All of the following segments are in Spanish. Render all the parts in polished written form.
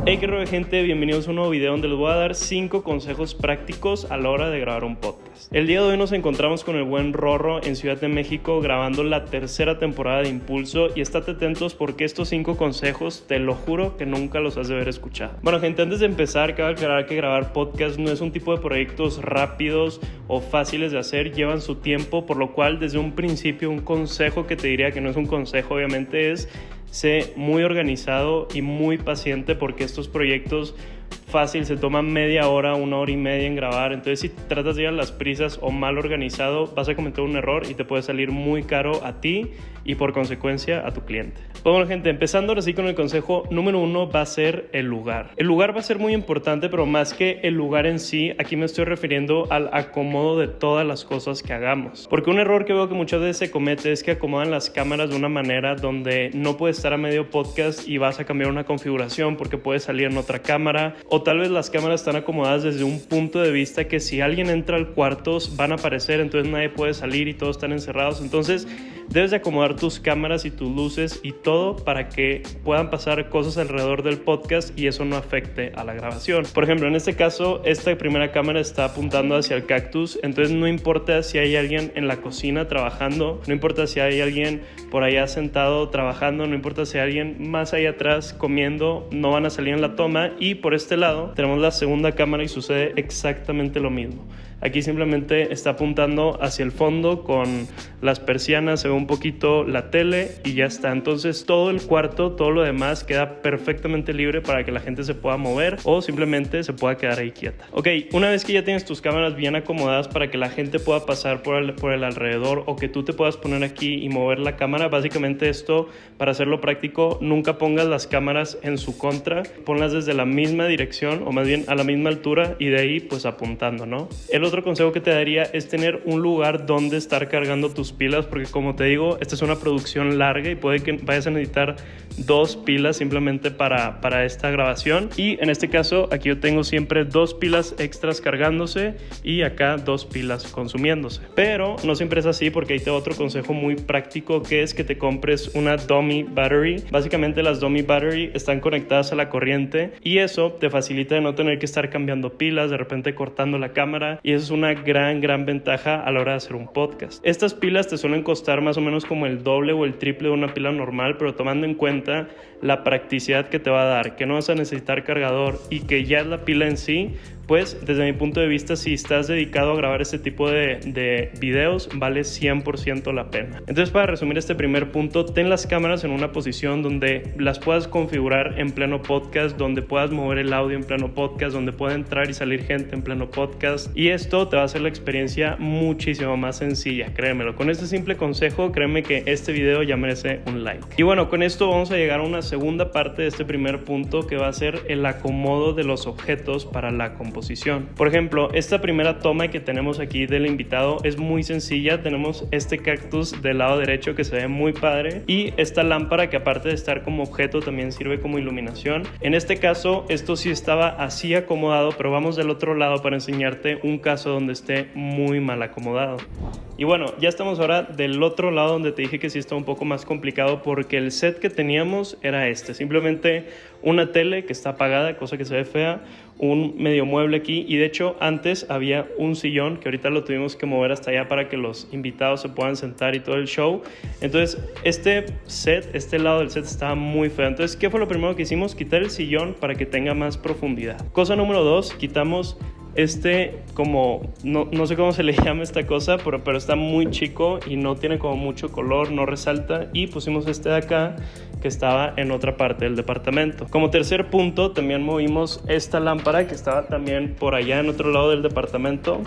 Hey, qué rollo, gente, bienvenidos a un nuevo video donde les voy a dar 5 consejos prácticos a la hora de grabar un podcast. El día de hoy nos encontramos con el buen Rorro en Ciudad de México grabando la tercera temporada de Impulso, y estate atentos porque estos 5 consejos te lo juro que nunca los has de haber escuchado. Bueno, gente, antes de empezar, cabe aclarar que grabar podcast no es un tipo de proyectos rápidos o fáciles de hacer, llevan su tiempo, por lo cual desde un principio un consejo que te diría, que no es un consejo obviamente, es: sé muy organizado y muy paciente, porque estos proyectos fácil se toman media hora, 1 hora y media en grabar. Entonces, si tratas de ir a las prisas o mal organizado, vas a cometer un error y te puede salir muy caro a ti y por consecuencia a tu cliente. Pues bueno, gente, empezando ahora sí con el consejo número 1, va a ser el lugar. El lugar va a ser muy importante, pero más que el lugar en sí, aquí me estoy refiriendo al acomodo de todas las cosas que hagamos. Porque un error que veo que muchas veces se comete es que acomodan las cámaras de una manera donde no puedes estar a medio podcast y vas a cambiar una configuración porque puede salir en otra cámara, o tal vez las cámaras están acomodadas desde un punto de vista que si alguien entra al cuarto van a aparecer, entonces nadie puede salir y todos están encerrados. Entonces debes de acomodar tus cámaras y tus luces y todo para que puedan pasar cosas alrededor del podcast y eso no afecte a la grabación. Por ejemplo, en este caso, esta primera cámara está apuntando hacia el cactus, entonces no importa si hay alguien en la cocina trabajando, no importa si hay alguien por allá sentado trabajando, no importa si hay alguien más allá atrás comiendo, no van a salir en la toma. Y por este lado tenemos la segunda cámara y sucede exactamente lo mismo. Aquí simplemente está apuntando hacia el fondo con las persianas, se ve un poquito la tele y ya está. Entonces todo el cuarto, todo lo demás queda perfectamente libre para que la gente se pueda mover o simplemente se pueda quedar ahí quieta. Ok, una vez que ya tienes tus cámaras bien acomodadas para que la gente pueda pasar por el alrededor o que tú te puedas poner aquí y mover la cámara, básicamente esto, para hacerlo práctico, nunca pongas las cámaras en su contra, ponlas desde la misma dirección o más bien a la misma altura y de ahí pues apuntando, ¿no? El otro consejo que te daría es tener un lugar donde estar cargando tus pilas, porque como te digo, esta es una producción larga y puede que vayas a necesitar 2 pilas simplemente para esta grabación. Y en este caso aquí yo tengo siempre 2 pilas extras cargándose y acá 2 pilas consumiéndose. Pero no siempre es así, porque ahí te doy otro consejo muy práctico, que es que te compres una dummy battery. Básicamente las dummy battery están conectadas a la corriente y eso te facilita de no tener que estar cambiando pilas, de repente cortando la cámara, y eso es una gran ventaja a la hora de hacer un podcast. Estas pilas te suelen costar más o menos como el doble o el triple de una pila normal, pero tomando en cuenta la practicidad que te va a dar, que no vas a necesitar cargador y que ya es la pila en sí, pues desde mi punto de vista, si estás dedicado a grabar este tipo de videos, vale 100% la pena. Entonces, para resumir este primer punto, ten las cámaras en una posición donde las puedas configurar en pleno podcast, donde puedas mover el audio en pleno podcast, donde pueda entrar y salir gente en pleno podcast, y esto te va a hacer la experiencia muchísimo más sencilla, créemelo. Con este simple consejo, créeme que este video ya merece un like. Y bueno, con esto vamos a llegar a una segunda parte de este primer punto, que va a ser el acomodo de los objetos para la composición. Por ejemplo, esta primera toma que tenemos aquí del invitado es muy sencilla. Tenemos este cactus del lado derecho que se ve muy padre y esta lámpara que, aparte de estar como objeto, también sirve como iluminación. En este caso esto sí estaba así acomodado, pero vamos del otro lado para enseñarte un caso donde esté muy mal acomodado. Y bueno, ya estamos ahora del otro lado, donde te dije que sí está un poco más complicado, porque el set que teníamos era simplemente una tele que está apagada, cosa que se ve fea, un medio mueble aquí, y de hecho antes había un sillón que ahorita lo tuvimos que mover hasta allá para que los invitados se puedan sentar y todo el show. Entonces este lado del set estaba muy feo. Entonces, ¿qué fue lo primero que hicimos? Quitar el sillón para que tenga más profundidad. Cosa número 2, quitamos como, no sé cómo se le llama esta cosa, pero está muy chico y no tiene como mucho color, no resalta, y pusimos de acá que estaba en otra parte del departamento. Como tercer punto, también movimos esta lámpara que estaba también por allá en otro lado del departamento.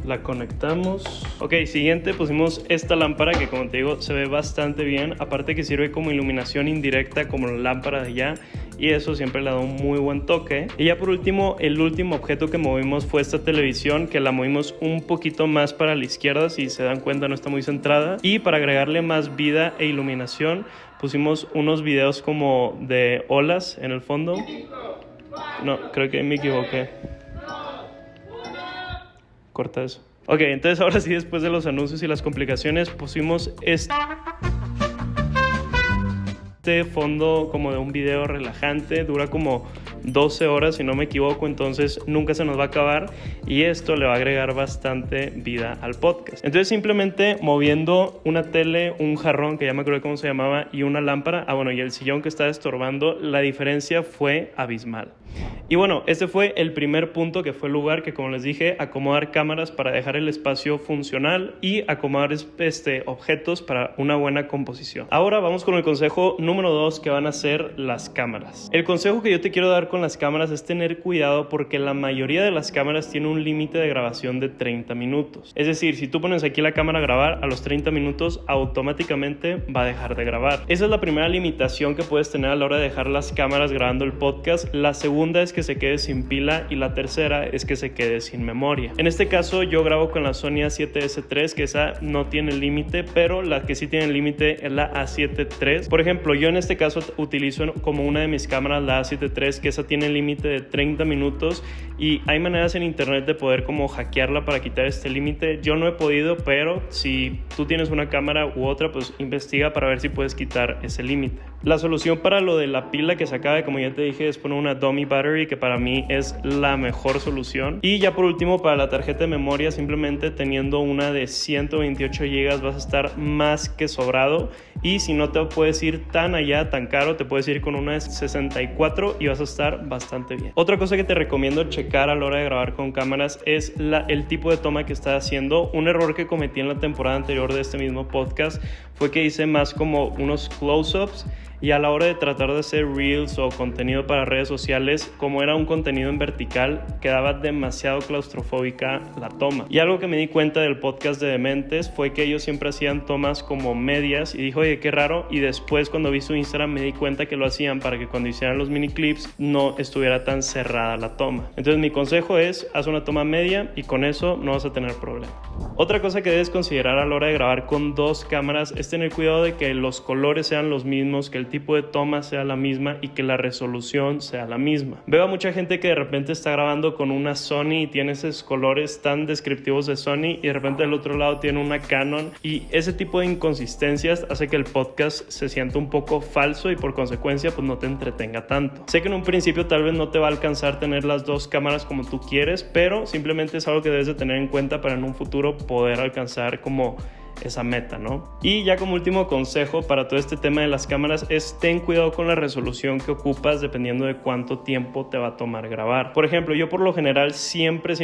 La conectamos. Ok, siguiente, pusimos esta lámpara que, como te digo, se ve bastante bien, aparte que sirve como iluminación indirecta como la lámpara de allá, y eso siempre le da un muy buen toque. Y ya por último, el último objeto que movimos fue esta televisión, que la movimos un poquito más para la izquierda, si se dan cuenta no está muy centrada, y para agregarle más vida e iluminación pusimos unos videos como de olas en el fondo. No, creo que me equivoqué. Corta eso. Ok, entonces ahora sí, después de los anuncios y las complicaciones, pusimos este fondo como de un video relajante, dura como 12 horas si no me equivoco, entonces nunca se nos va a acabar y esto le va a agregar bastante vida al podcast. Entonces simplemente moviendo una tele, un jarrón que ya me acuerdo cómo se llamaba y una lámpara, y el sillón que estaba estorbando, la diferencia fue abismal. Y bueno, este fue el primer punto, que fue el lugar que, como les dije, acomodar cámaras para dejar el espacio funcional y acomodar objetos para una buena composición. Ahora vamos con el consejo número 2, que van a ser las cámaras. El consejo que yo te quiero dar con las cámaras es tener cuidado porque la mayoría de las cámaras tiene un límite de grabación de 30 minutos. Es decir, si tú pones aquí la cámara a grabar, a los 30 minutos automáticamente va a dejar de grabar. Esa es la primera limitación que puedes tener a la hora de dejar las cámaras grabando el podcast. La segunda es que se quede sin pila y la tercera es que se quede sin memoria. En este caso yo grabo con la Sony A7S III, que esa no tiene límite, pero la que sí tiene límite es la A7 III. Por ejemplo, yo en este caso utilizo como una de mis cámaras la A7 III, que esa tiene límite de 30 minutos y hay maneras en internet de poder como hackearla para quitar este límite. Yo no he podido, pero si tú tienes una cámara u otra, pues investiga para ver si puedes quitar ese límite. La solución para lo de la pila que se acabe, como ya te dije, es poner una dummy battery, que para mí es la mejor solución. Y ya por último, para la tarjeta de memoria, simplemente teniendo una de 128 GB vas a estar más que sobrado. Y si no te puedes ir tan allá, tan caro, te puedes ir con una de 64 y vas a estar bastante bien. Otra cosa que te recomiendo checar a la hora de grabar con cámaras es el tipo de toma que estás haciendo. Un error que cometí en la temporada anterior de este mismo podcast fue que hice más como unos close-ups, y a la hora de tratar de hacer reels o contenido para redes sociales, como era un contenido en vertical, quedaba demasiado claustrofóbica la toma. Y algo que me di cuenta del podcast de Dementes fue que ellos siempre hacían tomas como medias y dije, oye, qué raro. Y después cuando vi su Instagram me di cuenta que lo hacían para que cuando hicieran los mini clips no estuviera tan cerrada la toma. Entonces mi consejo es, haz una toma media y con eso no vas a tener problema. Otra cosa que debes considerar a la hora de grabar con dos cámaras es tener cuidado de que los colores sean los mismos, que el tipo de toma sea la misma y que la resolución sea la misma. Veo a mucha gente que de repente está grabando con una Sony y tiene esos colores tan descriptivos de Sony y de repente del otro lado tiene una Canon, y ese tipo de inconsistencias hace que el podcast se sienta un poco falso y por consecuencia pues no te entretenga tanto. Sé que en un principio tal vez no te va a alcanzar tener las dos cámaras como tú quieres, pero simplemente es algo que debes de tener en cuenta para en un futuro poder alcanzar como esa meta, ¿no? Y ya como último consejo para todo este tema de las cámaras es ten cuidado con la resolución que ocupas dependiendo de cuánto tiempo te va a tomar grabar. Por ejemplo, yo por lo general siempre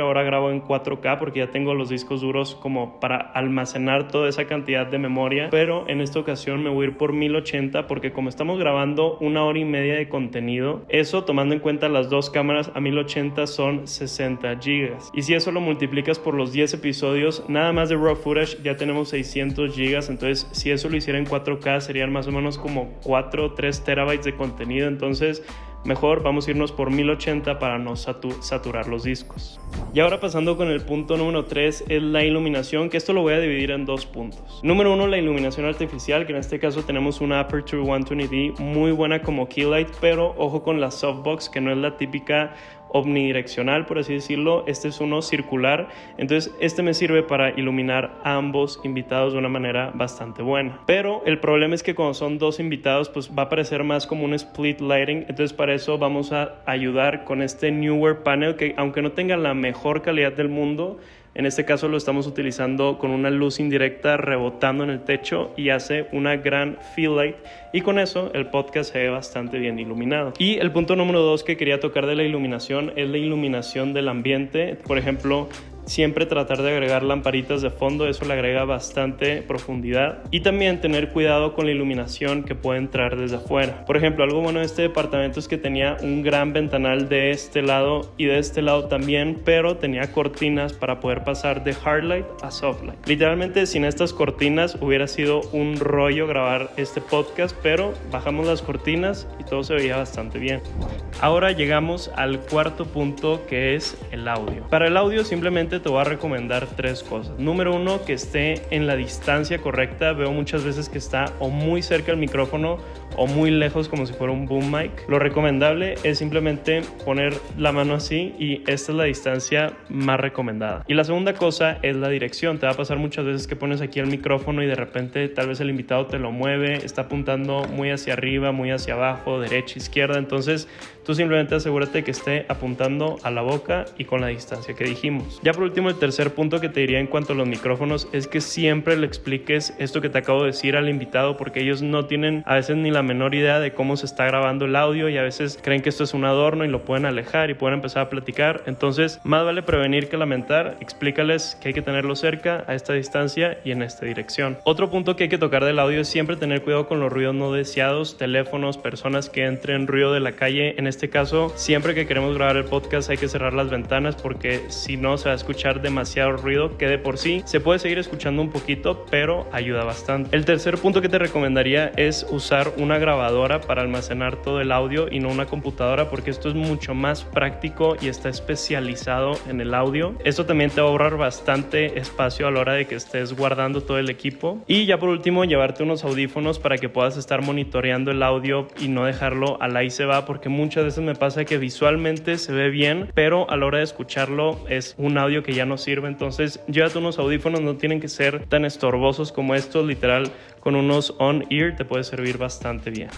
ahora grabo en 4K porque ya tengo los discos duros como para almacenar toda esa cantidad de memoria, pero en esta ocasión me voy a ir por 1080 porque como estamos grabando 1 hora y media de contenido, eso tomando en cuenta las dos cámaras a 1080 son 60 GB. Y si eso lo multiplicas por los 10 episodios, nada más de raw footage ya tenemos 600 gigas, entonces si eso lo hiciera en 4K serían más o menos como 4 o 3 terabytes de contenido, entonces mejor vamos a irnos por 1080 para no saturar los discos. Y ahora pasando con el punto número 3 es la iluminación, que esto lo voy a dividir en 2 puntos. Número 1, la iluminación artificial, que en este caso tenemos una Aperture 120D muy buena como key light, pero ojo con la softbox, que no es la típica omnidireccional, por así decirlo. Este es uno circular, entonces este me sirve para iluminar a ambos invitados de una manera bastante buena. Pero el problema es que cuando son dos invitados pues va a parecer más como un split lighting, entonces para eso vamos a ayudar con este Neewer panel, que aunque no tenga la mejor calidad del mundo, en este caso lo estamos utilizando con una luz indirecta rebotando en el techo y hace una gran fill light, y con eso el podcast se ve bastante bien iluminado. Y el punto número 2 que quería tocar de la iluminación es la iluminación del ambiente. Por ejemplo, siempre tratar de agregar lamparitas de fondo, eso le agrega bastante profundidad, y también tener cuidado con la iluminación que puede entrar desde afuera. Por ejemplo, algo bueno de este departamento es que tenía un gran ventanal de este lado y de este lado también, pero tenía cortinas para poder pasar de hard light a soft light. Literalmente sin estas cortinas hubiera sido un rollo grabar este podcast, pero bajamos las cortinas y todo se veía bastante bien. Ahora llegamos al cuarto punto, que es el audio. Para el audio simplemente Básicamente te voy a recomendar 3 cosas. Número 1, que esté en la distancia correcta. Veo muchas veces que está o muy cerca del micrófono o muy lejos, como si fuera un boom mic. Lo recomendable es simplemente poner la mano así, y esta es la distancia más recomendada. Y la segunda cosa es la dirección. Te va a pasar muchas veces que pones aquí el micrófono y de repente tal vez el invitado te lo mueve, está apuntando muy hacia arriba, muy hacia abajo, derecha, izquierda. Entonces tú simplemente asegúrate que esté apuntando a la boca y con la distancia que dijimos. Ya por último, el tercer punto que te diría en cuanto a los micrófonos es que siempre le expliques esto que te acabo de decir al invitado, porque ellos no tienen a veces ni la menor idea de cómo se está grabando el audio y a veces creen que esto es un adorno y lo pueden alejar y pueden empezar a platicar. Entonces más vale prevenir que lamentar. Explícales que hay que tenerlo cerca, a esta distancia y en esta dirección. Otro punto que hay que tocar del audio es siempre tener cuidado con los ruidos no deseados, teléfonos, personas que entren, ruido de la calle. En este caso, siempre que queremos grabar el podcast hay que cerrar las ventanas, porque si no se va a escuchar demasiado ruido, que de por sí se puede seguir escuchando un poquito, pero ayuda bastante. El tercer punto que te recomendaría es usar una grabadora para almacenar todo el audio y no una computadora, porque esto es mucho más práctico y está especializado en el audio. Esto también te va a ahorrar bastante espacio a la hora de que estés guardando todo el equipo. Y ya por último, llevarte unos audífonos para que puedas estar monitoreando el audio y no dejarlo al ahí se va, porque muchas veces me pasa que visualmente se ve bien, pero a la hora de escucharlo es un audio que ya no sirve. Entonces llévate unos audífonos, no tienen que ser tan estorbosos como estos. Literal, con unos on-ear te puede servir bastante bien.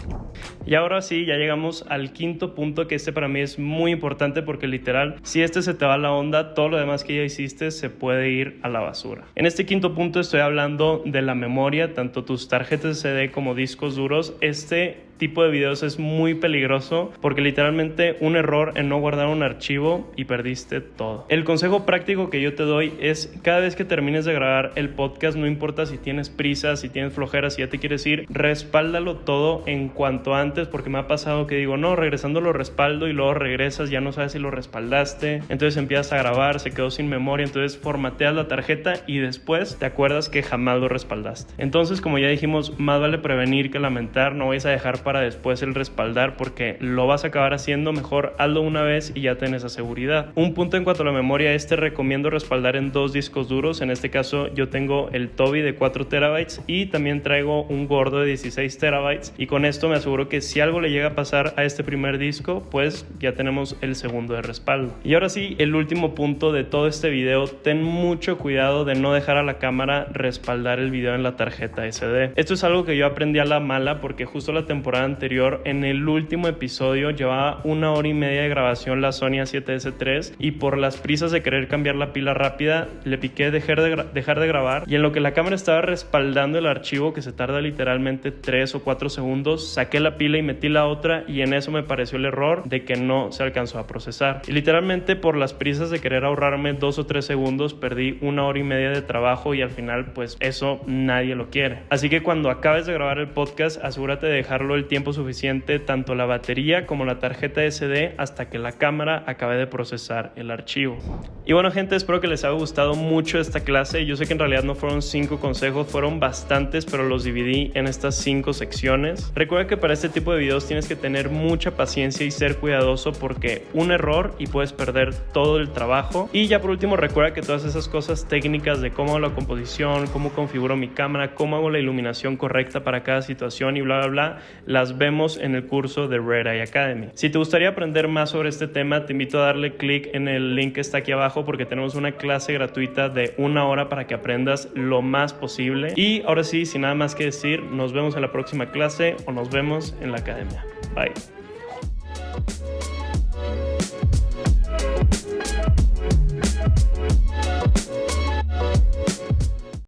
Y ahora sí, ya llegamos al quinto punto, que para mí es muy importante, porque literal, si se te va la onda, todo lo demás que ya hiciste se puede ir a la basura. En este quinto punto estoy hablando de la memoria, tanto tus tarjetas SD como discos duros. Este tipo de videos es muy peligroso, porque literalmente un error en no guardar un archivo y perdiste todo. El consejo práctico que yo te doy es: cada vez que termines de grabar el podcast, no importa si tienes prisa, si tienes flojera, si ya te quieres ir, respáldalo todo en cuanto antes, porque me ha pasado que digo, no, regresando lo respaldo, y luego regresas, ya no sabes si lo respaldaste, entonces empiezas a grabar, se quedó sin memoria, entonces formateas la tarjeta y después te acuerdas que jamás lo respaldaste. Entonces, como ya dijimos, más vale prevenir que lamentar. No vayas a dejar para después el respaldar, porque lo vas a acabar haciendo. Mejor hazlo una vez y ya tienes esa seguridad. Un punto en cuanto a la memoria, recomiendo respaldar en 2 discos duros. En este caso yo tengo el Toby de 4 terabytes y también traigo un gordo de 16 terabytes, y con esto me aseguro que si algo le llega a pasar a este primer disco, pues ya tenemos el segundo de respaldo. Y ahora sí, el último punto de todo este video: ten mucho cuidado de no dejar a la cámara respaldar el video en la tarjeta SD. Esto es algo que yo aprendí a la mala, porque justo la temporada anterior, en el último episodio, llevaba 1 hora y media de grabación la Sony A7S III, y por las prisas de querer cambiar la pila rápida, le piqué dejar de grabar, y en lo que la cámara estaba respaldando el archivo, que se tarda literalmente 3 o 4 segundos, saqué la pila y metí la otra, y en eso me pareció el error de que no se alcanzó a procesar. Y literalmente por las prisas de querer ahorrarme 2 o 3 segundos, perdí 1 hora y media de trabajo, y al final pues eso nadie lo quiere. Así que cuando acabes de grabar el podcast, asegúrate de dejarlo el tiempo suficiente, tanto la batería como la tarjeta SD, hasta que la cámara acabe de procesar el archivo. Y bueno, gente, espero que les haya gustado mucho esta clase. Yo sé que en realidad no fueron 5 consejos, fueron bastantes, pero los dividí en estas 5 secciones. Recuerda que para este tipo de videos tienes que tener mucha paciencia y ser cuidadoso, porque un error y puedes perder todo el trabajo. Y ya por último, recuerda que todas esas cosas técnicas de cómo hago la composición, cómo configuro mi cámara, cómo hago la iluminación correcta para cada situación y bla bla bla, las vemos en el curso de Red Eye Academy. Si te gustaría aprender más sobre este tema, te invito a darle clic en el link que está aquí abajo, porque tenemos una clase gratuita de 1 hora para que aprendas lo más posible. Y ahora sí, sin nada más que decir, nos vemos en la próxima clase o nos vemos en la academia. Bye.